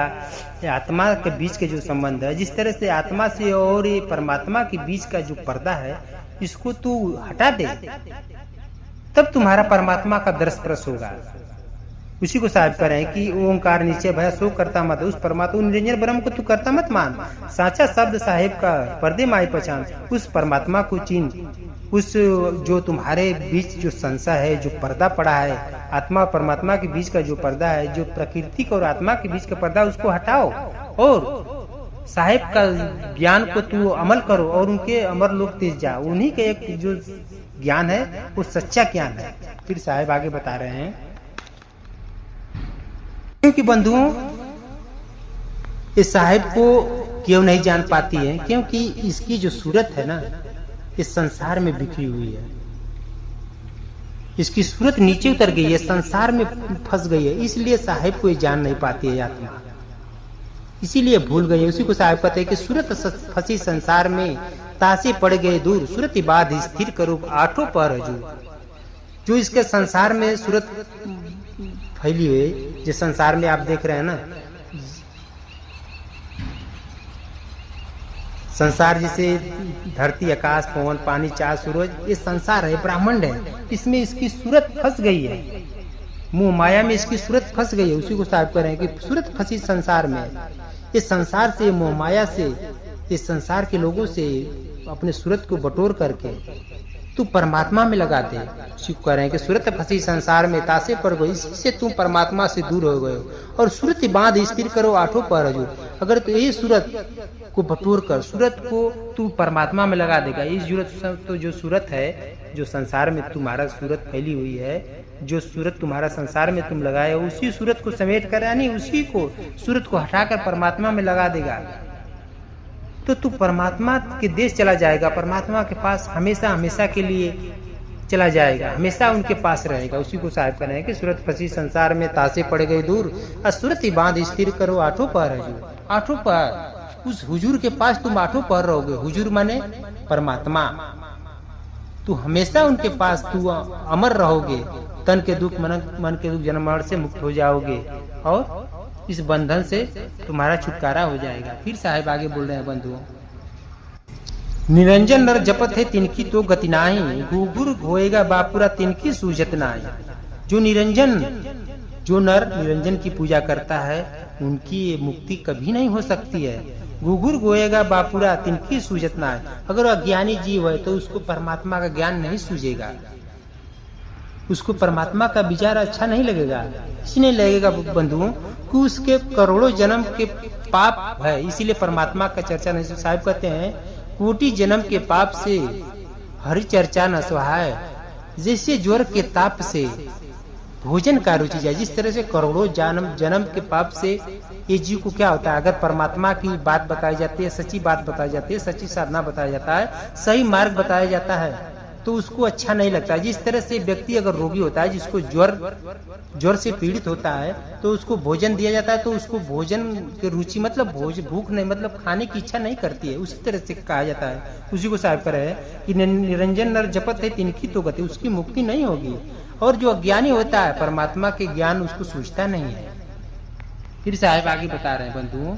आत्मा के बीच के जो संबंध है, जिस तरह से आत्मा से और ये परमात्मा के बीच का जो पर्दा है, इसको तू हटा दे, तब तुम्हारा परमात्मा का दर्श परस होगा। उसी को साहिब करें कि ओंकार नीचे भया सो करता मत, उस परमात्मा निरंजन ब्रह्म को तू करता मत मान। साचा शब्द साहिब का पर्दे माई पहचान, उस परमात्मा को चीन, उस जो तुम्हारे बीच जो संशय है, जो पर्दा पड़ा है, आत्मा और परमात्मा के बीच का जो पर्दा है, जो प्रकृति और आत्मा के बीच का पर्दा, उसको हटाओ और साहिब का ज्ञान को तू अमल करो और उनके अमर लोक तेज जाओ। उन्हीं के एक जो ज्ञान है वो सच्चा ज्ञान है। फिर साहिब आगे बता रहे हैं, क्योंकि बंधुओं इस साहिब को क्यों नहीं जान पाती है, क्योंकि इसकी जो सूरत है ना, इस संसार में बिखरी हुई है। इसकी सूरत नीचे उतर गई है, संसार में फंस गई है, इसलिए साहिब को ये जान नहीं पाती है आत्मा, इसीलिए भूल गई है। उसी को साहिब कहते हैं कि सूरत फंसी संसार में, तासे पड़ गए दूर, सूरत बाद स्थिर करो आठों पर हजूर। जो इसके संसार में सूरत फैली हुई, जिस संसार में आप देख रहे हैं ना, संसार जिसे धरती, आकाश, पवन, पानी, चार, सूरज, ये संसार है, ब्रह्मांड है, इसमें इसकी सूरत फंस गई है, मुंह माया में इसकी सूरत फंस गई है। उसी को साहिब कह रहे हैं कि सूरत फंसी संसार में, इस संसार से, मोह माया से, इस संसार के लोगों से अपने सूरत को बटोर करके तू परमात्मा में लगा दे। शिव कह रहे हैं कि सूरत फंसी संसार में, तासे पड़ गई, इससे तुम परमात्मा से दूर हो गए हो। और सूरत बांध स्थिर करो आठों पर हजूर। अगर तो यही सूरत को बटोर कर सूरत को तू परमात्मा में लगा देगा, इस सूरत तो जो सूरत है, जो संसार में तुम्हारा सूरत फैली हुई है, जो सूरत तुम्हारा संसार में तुम लगाए हो, उसी सूरत को समेट कर, यानी उसी को सूरत को हटाकर परमात्मा में लगा देगा, तो तू परमात्मा के देश चला जाएगा, परमात्मा के पास हमेशा हमेशा के लिए चला जाएगा, हमेशा उनके पास रहेगा। उसी को साहिब कहना है कि सूरत फंसी संसार में, तासे पड़ गए दूर, और सूरत ही बांध स्थिर करो आठों पर हजूर। आठों पर, उस हुजूर के पास तुम आठों पर रहोगे। हुजूर माने परमात्मा, तू हमेशा उनके पास तू अमर रहोगे, तन के दुख, मन के दुख, जन्म मरण से मुक्त हो जाओगे और इस बंधन से तुम्हारा छुटकारा हो जाएगा। फिर साहिब आगे बोल रहे हैं बंधुओं, निरंजन नर जपत है तिनकी तो गति नाही, गुगुर होएगा बापुरा तिनकी सूझत नाही। जो निरंजन, जो नर निरंजन की पूजा करता है उनकी मुक्ति कभी नहीं हो सकती है। गुगुर गोएगा बापुरा तिनकी सूझत ना है। अगर अज्ञानी जीव है तो उसको परमात्मा का ज्ञान नहीं सूझेगा, उसको परमात्मा का विचार अच्छा नहीं लगेगा। इसलिए लगेगा बंधुओं कि उसके करोड़ों जन्म के पाप है, इसीलिए परमात्मा का चर्चा नहीं। साहिब कहते हैं कोटि जन्म के पाप से हरि चर्चा न सुहाय, जैसे ज्वर के ताप से भोजन का रुचि जाए। जिस तरह से करोड़ों जन्म के पाप से ये जीव को क्या होता है, अगर परमात्मा की बात बताई जाती है, सच्ची बात बताई जाती है, सच्ची साधना बताया जाता है, सही मार्ग बताया जाता है, तो उसको अच्छा नहीं लगता। जिस तरह से व्यक्ति अगर रोगी होता है, जिसको ज्वर से पीड़ित होता है, तो उसको भोजन दिया जाता है, तो उसको भोजन की रुचि मतलब भूख नहीं, मतलब खाने की इच्छा नहीं करती है। उसी तरह से कहा जाता है, उसी को साहिब कर है कि निरंजन नर जपत है तिनकी तो गति, उसकी मुक्ति नहीं होगी। और जो अज्ञानी होता है परमात्मा के ज्ञान उसको सूझता नहीं है। फिर साहिब आगे बता रहे हैं बंधुओं,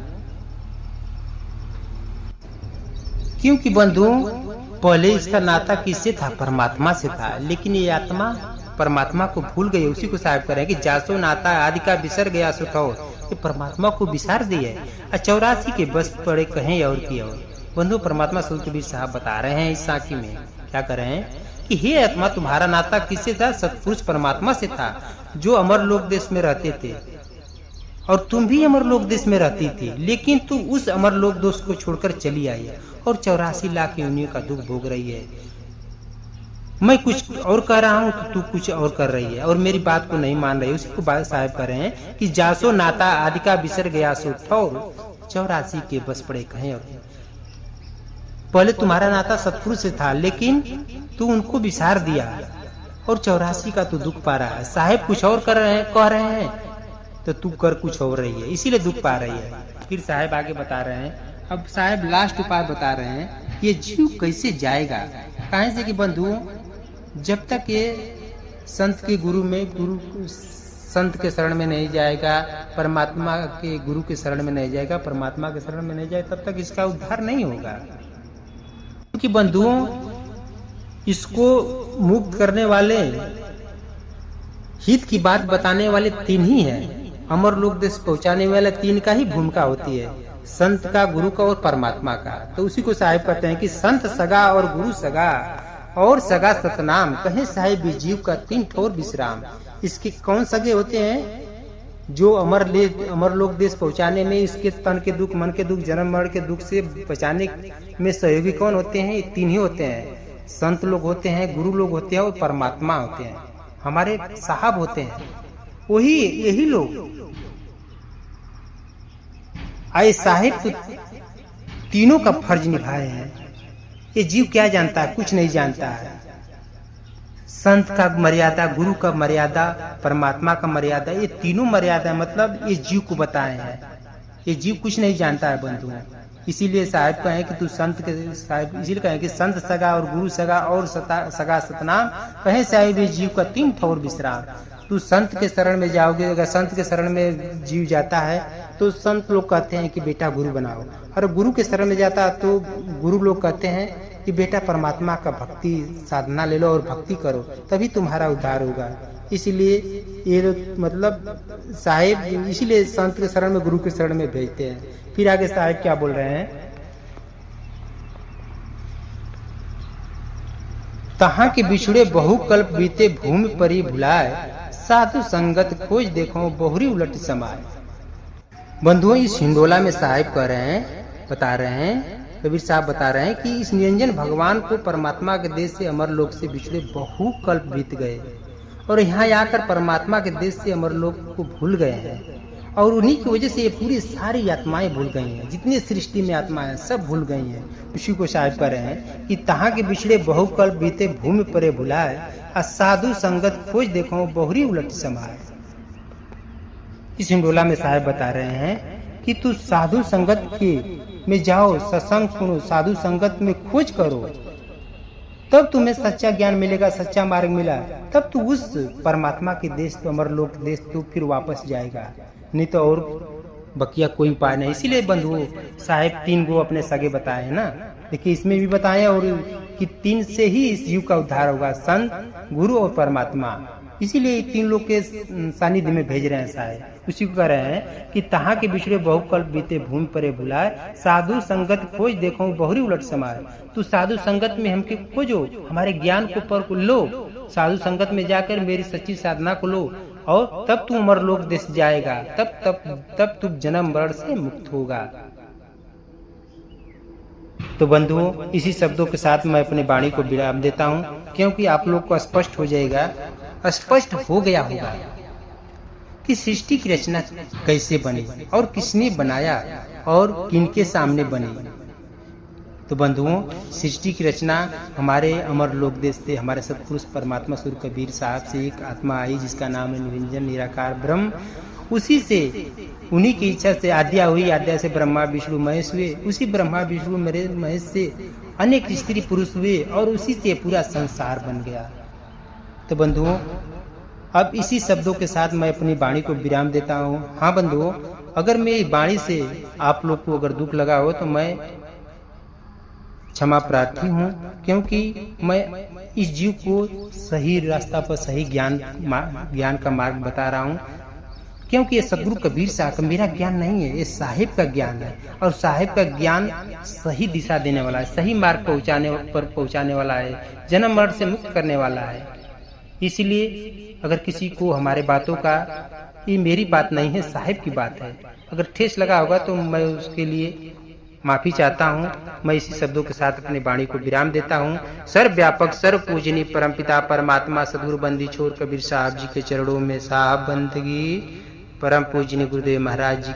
क्योंकि बंधुओं पहले इसका नाता किससे था, परमात्मा से था, लेकिन ये आत्मा परमात्मा को भूल गई। उसी को साहिब करें कि जासो नाता आदि का बिसर गया सुठो, ये परमात्मा को बिसार दिए। 84 के बस पड़े कहें और की और। बंधु परमात्मा सूत्रबीर साहब बता रहे हैं इस साखी में क्या कर रहे हैं कि हे आत्मा तुम्हारा नाता किससे था, सतपुरुष परमात्मा से था, जो अमर लोक देश में रहते थे, और तुम भी अमर लोक देश में रहती थी, लेकिन तू उस अमर लोक देश को छोड़कर चली आई है और 84 लाख योनियों का दुख भोग रही है। मैं कुछ और कह रहा हूँ तो तू कुछ और कर रही है और मेरी बात को नहीं मान रही। उसी को बात साहिब कर रहे हैं कि जासो नाता आदि का बिसर गया सो ठौर, 84 के बस पड़े कहें और। पहले तुम्हारा नाता सतपुरुष से था, लेकिन तू उनको बिसार दिया और 84 का तू दुख पा रहा है। साहिब कुछ और कर रहे हैं, कह रहे हैं, तो तू कर कुछ हो रही है, इसीलिए दुख पा रही है। फिर साहिब आगे बता रहे हैं, अब साहिब लास्ट उपाय बता रहे हैं, ये जीव कैसे जाएगा। कहे से कि बंधुओं जब तक ये संत के गुरु संत के शरण में नहीं जाएगा, परमात्मा के गुरु के शरण में नहीं जाएगा, परमात्मा के शरण में नहीं जाएगा, तब तक इसका उद्धार नहीं होगा। क्योंकि बंधुओं इसको मुक्त करने वाले, हित की बात बताने वाले 3 ही हैं। अमर लोक देश पहुंचाने वाले 3 का ही भूमिका होती है, संत का, गुरु का और परमात्मा का। तो उसी को साहिब कहते हैं कि संत सगा और गुरु सगा और सगा सतनाम, कहे साहिब जीव का 3 ठोर विश्राम। इसके कौन सगे होते हैं, जो अमर लोक देश पहुंचाने में इसके तन के दुख, मन के दुख, जन्म मरण के दुख से बचाने में सहयोगी कौन होते हैं, ये 3 ही होते हैं। संत लोग होते हैं, गुरु लोग होते हैं और परमात्मा होते हैं, हमारे साहब होते हैं, वही यही लोग आए साहिब तो तीनों का फर्ज निभाए हैं। ये जीव क्या जानता है, कुछ नहीं जानता है। संत का मर्यादा, गुरु का मर्यादा, परमात्मा का मर्यादा, ये तीनों मर्यादा मतलब ये जीव को बताए हैं। ये जीव कुछ नहीं जानता है बंधु। इसीलिए साहिब कहें कि तू संत के साहिब, इसीलिए कहें कि संत सगा और गुरु सगा और सगा सतनाम, कहे साहिब ये जीव का 3 ठौर विश्राम। तू संत के शरण में जाओगे, अगर संत के शरण में जीव जाता है तो संत लोग कहते हैं कि बेटा गुरु बनाओ, और गुरु के शरण में जाता है तो गुरु लोग कहते हैं कि बेटा परमात्मा का भक्ति साधना ले लो और भक्ति करो, तभी तुम्हारा उद्धार होगा। इसलिए ये मतलब साहिब इसीलिए संत के शरण में, गुरु के शरण में भेजते हैं। फिर आगे साहिब क्या बोल रहे हैं, तहां के बिछड़े बहु कल्प बीते भूमि परी भुलाए, साधु संगत खोज देखो बहुरी उलट समाए। बंधुओं इस हिंडोला में साहिब कह रहे हैं, बता रहे हैं, कबीर साहब बता रहे हैं कि इस निरंजन भगवान को परमात्मा के देश से अमर लोक से बिछड़े बहु कल्प बीत गए और यहाँ आकर परमात्मा के देश से अमर लोक को भूल गए हैं, और उन्हीं की वजह से ये पूरी सारी आत्माएं भूल गई हैं, जितनी सृष्टि में आत्माएं सब भूल गई हैं। उसी को साहिब कर रहे हैं कि तहां के बिछड़े बहुकल्प बीते भूमि परे भुलाए, साधु संगत खोज देखो बहुरी उलट समाए। इस हिंडोला में साहिब बता रहे हैं कि तू साधु संगत के में जाओ, सत्संग सुनो, साधु संगत में खोज करो, तब तुम्हें सच्चा ज्ञान मिलेगा, सच्चा मार्ग मिला, तब तू उस परमात्मा के देश, तो अमर लोक देश तो फिर वापस जाएगा, नहीं तो और बकिया कोई उपाय नहीं। इसीलिए बंधुओं साहिब 3 गो अपने सगे बताए हैं ना, देखिए इसमें भी बताए और कि 3 से ही इस जीव का उद्धार होगा, संत, गुरु और परमात्मा। इसीलिए तीन लोग के सानिध्य में भेज रहे हैं साहेब। उसी को कह रहे हैं कि तहाँ के बिछड़े बहुकल्प बीते भूमि परे भुलाए, साधु संगत खोज देखो बहुरी उलट समाए। तू साधु संगत में हमके खोजो, हमारे ज्ञान को पर लो, साधु संगत में जाकर मेरी सच्ची साधना को लो, और तब तू अमरलोक देश जाएगा, तब तू जन्म मरण से मुक्त होगा। तो बंधुओं, इसी शब्दों के साथ मैं अपने वाणी को विराम देता हूँ, क्योंकि आप लोग को स्पष्ट हो जाएगा, स्पष्ट हो गया होगा कि सृष्टि की रचना कैसे बनी और किसने बनाया और किनके सामने बनी। तो बंधुओं, सृष्टि की रचना हमारे अमर लोक देश से हमारे सतपुरुष परमात्मा सूर्य कबीर साहब से एक आत्मा आई जिसका नाम है निरंजन निराकार ब्रह्म। उसी से, उन्हीं की इच्छा से आद्या हुई, आद्या से ब्रह्मा विष्णु महेश हुए, उसी ब्रह्मा विष्णु महेश से अनेक स्त्री पुरुष हुए और उसी से पूरा संसार बन गया। तो बंधुओं, अब इसी शब्दों के साथ मैं अपनी वाणी को विराम देता हूँ। हाँ बंधुओं, अगर मेरी वाणी से आप लोग को अगर दुख लगा हो तो मैं क्षमा प्रार्थी हूँ, क्योंकि मैं इस जीव को सही रास्ता पर सही ज्ञान का मार्ग बता रहा हूँ। क्योंकि ये सदगुरु कबीर साहब का मेरा ज्ञान नहीं है, ये साहिब का ज्ञान है, और साहिब का ज्ञान सही दिशा देने वाला है, सही मार्ग पहुँचाने वाला है, जन्म मरण से मुक्त करने वाला है। इसलिए अगर किसी को हमारे बातों का, ये मेरी बात नहीं है, साहिब की बात है, अगर ठेस लगा होगा तो मैं उसके लिए माफी चाहता हूँ। मैं इसी शब्दों के साथ अपनी वाणी को विराम देता हूँ। सर्व व्यापक सर्व पूजनीय परमपिता परमात्मा सद्गुरु बंदी छोर कबीर साहब जी के चरणों में साहब बंदगी, परम पूजनीय गुरुदेव महाराज जी